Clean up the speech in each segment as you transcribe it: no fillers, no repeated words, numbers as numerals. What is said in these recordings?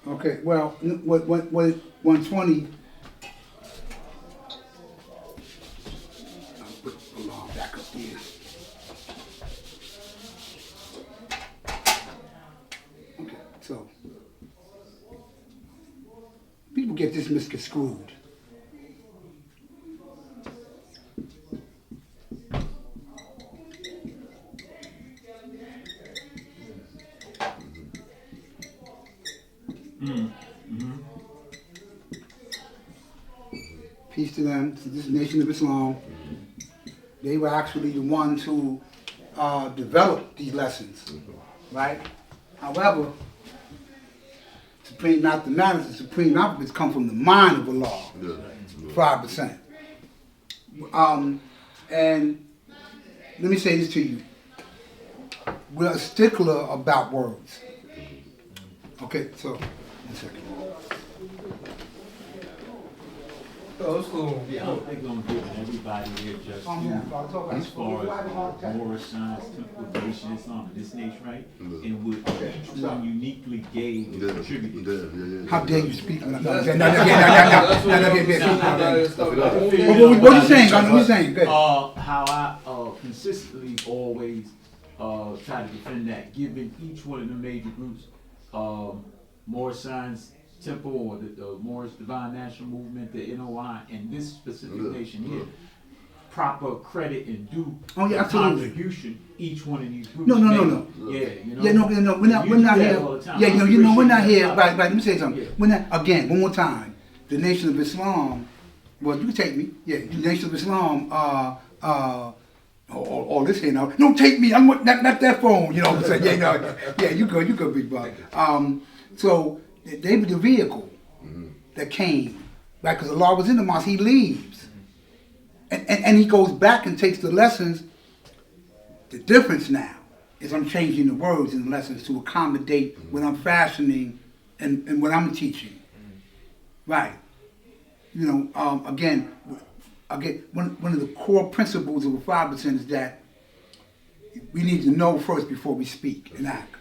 Okay, well, what 120? I'll put the alarm back up here. Okay, so people get this misconstrued. Peace to them, to this Nation of Islam. They were actually the ones who developed these lessons, right? However, supreme mathematics and supreme alphabets come from the mind of Allah, 5%. And let me say this to you. We're a stickler about words. Okay, so, 1 second. Oh, it's cool. Yeah, I don't think I'm giving everybody here just as far as moral science, temple, nation, Islam, this nation, right? And what each one uniquely gave and contributed. How dare you speak? No. What What you saying? What you saying? Good. How I consistently always try to defend that, giving each one of the major groups, moral science, temple, or the Moorish Divine National Movement, the NOI, and this specific nation here, proper credit and due contribution each one of these groups. No. Yeah, you know. Yeah, no. We're not here. Yeah, we're not here. Right. Let me say something. Yeah. We're not, again, one more time. The Nation of Islam. Well, you can take me. Yeah, the Nation of Islam. All this here now. Don't take me. I'm not that phone. You know what I'm saying? Yeah, you good, big brother. So they were the vehicle that came, right? Because Allah was in the mosque. He leaves, and he goes back and takes the lessons. The difference now is I'm changing the words in the lessons to accommodate what I'm fashioning and what I'm teaching. Right. You know, again, one of the core principles of the 5% is that we need to know first before we speak and act.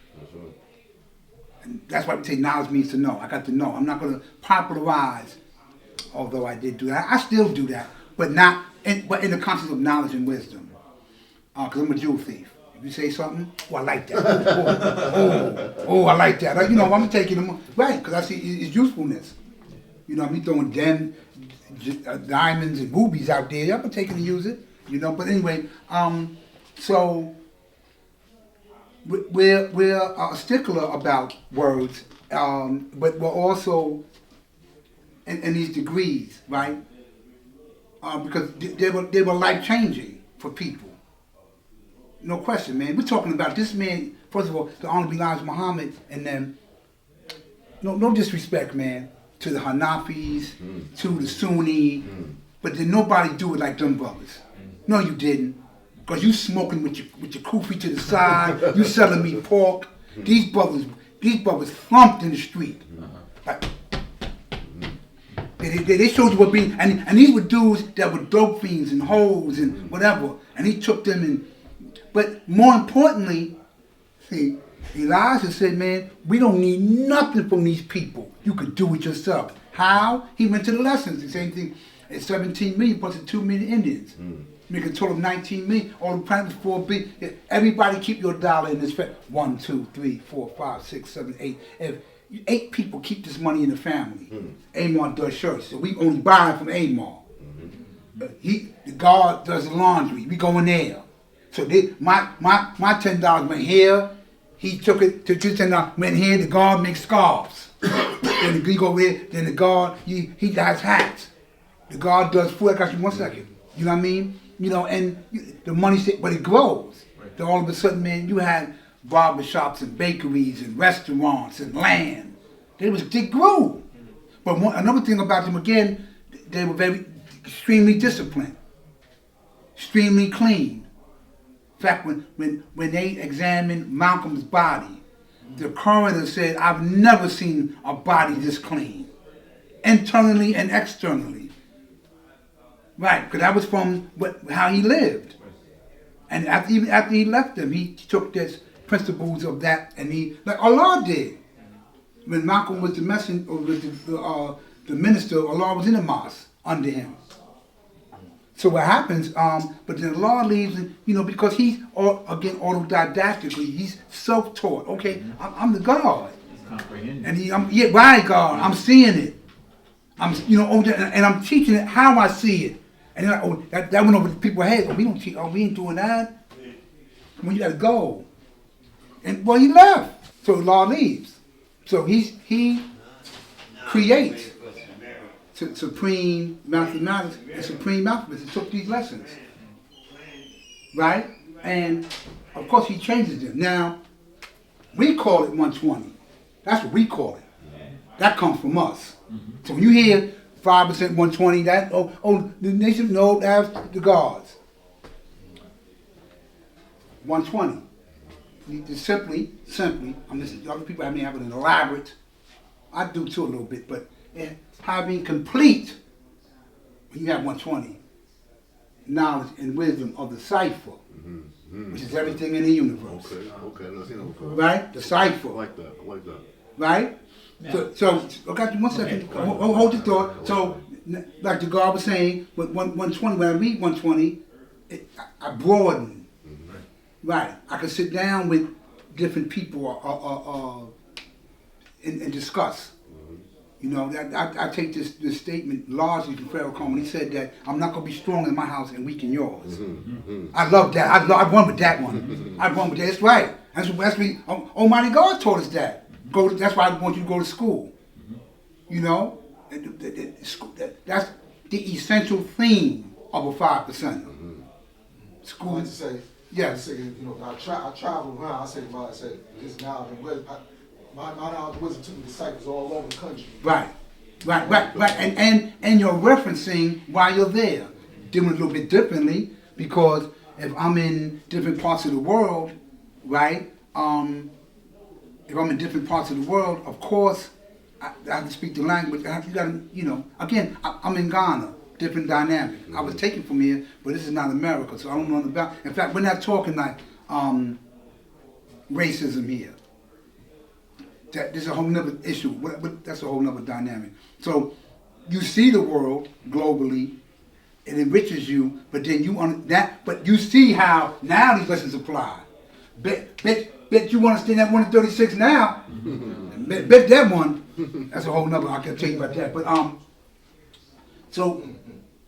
And that's why we say knowledge means to know. I got to know. I'm not going to popularize, although I did do that. I still do that, but in the context of knowledge and wisdom. Because I'm a jewel thief. If you say something, I like that. I like that. You know, I'm taking them, right, because I see its usefulness. You know, I'm throwing diamonds and rubies out there. I'm taking to use it, you know. But anyway, so we're a stickler about words, but we're also in these degrees, right? Because they were life changing for people. No question, man. We're talking about this man. First of all, the Honorable Elijah Muhammad, and then no disrespect, man, to the Hanafis, to the Sunni, but did nobody do it like them brothers? No, you didn't. Because you smoking with your kufi to the side, you selling me pork. These brothers thumped in the street. Like, they showed you what being, and these were dudes that were dope fiends and hoes and whatever, and he took them in. But more importantly, see, Elijah said, man, we don't need nothing from these people. You could do it yourself. How? He went to the lessons. The same thing at 17 million plus the 2 million Indians. Make a total of 19 million. All the planets 4 billion. Everybody keep your dollar in this. 1, 2, 3, 4, 5, 6, 7, 8. If 8 people keep this money in the family, Amar does shirts. So we only buy it from Amar. The guard does the laundry. We go in there. So my $10 went here. He took it to $10, went here. The guard makes scarves. Then he go over here. Then the guard he does hats. The guard does food. I got you 1 second. You know what I mean? You know, and the money, but it grows. Then all of a sudden, man, you had barbershops and bakeries and restaurants and land. They grew. But another thing about them again, they were very extremely disciplined, extremely clean. In fact, when they examined Malcolm's body, the coroner said, I've never seen a body this clean, internally and externally. Right, because that was from how he lived. And after he left them, he took this principles of that, and he, like Allah did. when Malcolm was the messenger, or was the minister, Allah was in the mosque under him. So what happens, but then Allah leaves, and, because he's, again, autodidactically, he's self-taught. Okay, I'm the God. And right, God, I'm seeing it. And I'm teaching it how I see it. And that went over people's heads. We don't teach, we ain't doing that. When you gotta go. And well, he left. So Allah leaves. So he creates supreme mathematics and supreme alphabets. He took these lessons. Right? And of course he changes them. Now, we call it 120. That's what we call it. That comes from us. So when you hear 5%, 120, that the nation know that's the gods. 120. Simply, I'm listening. Other people may have an elaborate. I do too a little bit, but having complete. When you have 120, knowledge and wisdom of the cipher, which is everything in the universe. Okay, let's see that before. Right, the cipher. I like that. Right. Yeah. So I got you 1 second. Okay. Hold your thought. So, like the God was saying, with 120, when I read 120, I broaden. Right. I can sit down with different people and discuss. I take this statement largely from Pharaoh Coleman. He said that I'm not going to be strong in my house and weak in yours. I love that. I run with that one. I run with that. That's right. That's what Almighty God taught us that. That's why I want you to go to school. That's the essential theme of a 5%. School. I like to say, Yes. I travel around. I say this knowledge and wisdom. My knowledge and wisdom took me to disciples all over the country. Right. And you're referencing while you're there, doing it a little bit differently, because if I'm in different parts of the world, right? If I'm in different parts of the world, of course, I have to speak the language. Again, I'm in Ghana, different dynamic. I was taken from here, but this is not America, so I don't know about. In fact, we're not talking like racism here. This is a whole nother issue. That's a whole nother dynamic. So you see the world globally, it enriches you, but then but you see how now these lessons apply. Bet you understand that 1 in 36 now. bet that one. That's a whole nother. I can tell you about that. But so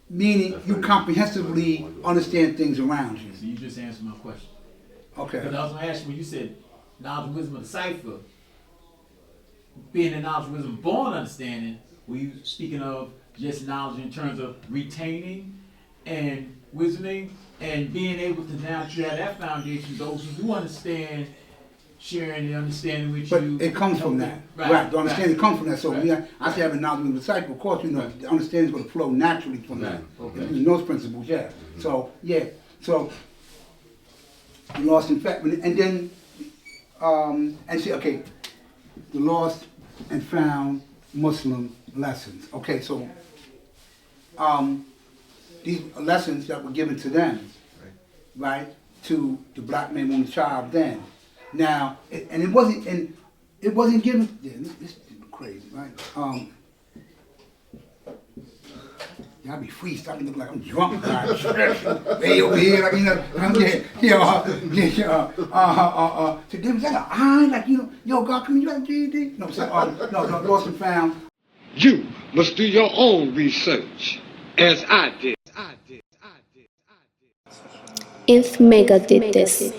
meaning you comprehensively understand things around you. So you just answered my question. Okay. But I was going to ask you, when you said knowledge and wisdom of the cipher, being the knowledge and wisdom born understanding, were you speaking of just knowledge in terms of retaining and wisdoming and being able to now share that foundation, those who do understand, sharing the understanding with but you? It comes from that. Right. The understanding comes from that. So I say having knowledge of the cycle, of course, the understanding is going to flow naturally from that. Okay. Using those principles, yeah. So, yeah. So, the lost and found, and then, and see, okay, the lost and found Muslim lessons. Okay, so, these lessons that were given to them, right, to the black man, woman, child then. Now, it wasn't given. Yeah, this is crazy, right? Y'all be freestyling, look like I'm drunk, right? Way over here, like I'm there, So there was like an eye, like yo, God, come here, you got a GED? No, no, lost and found. You must do your own research, as I did. If Mecca did this.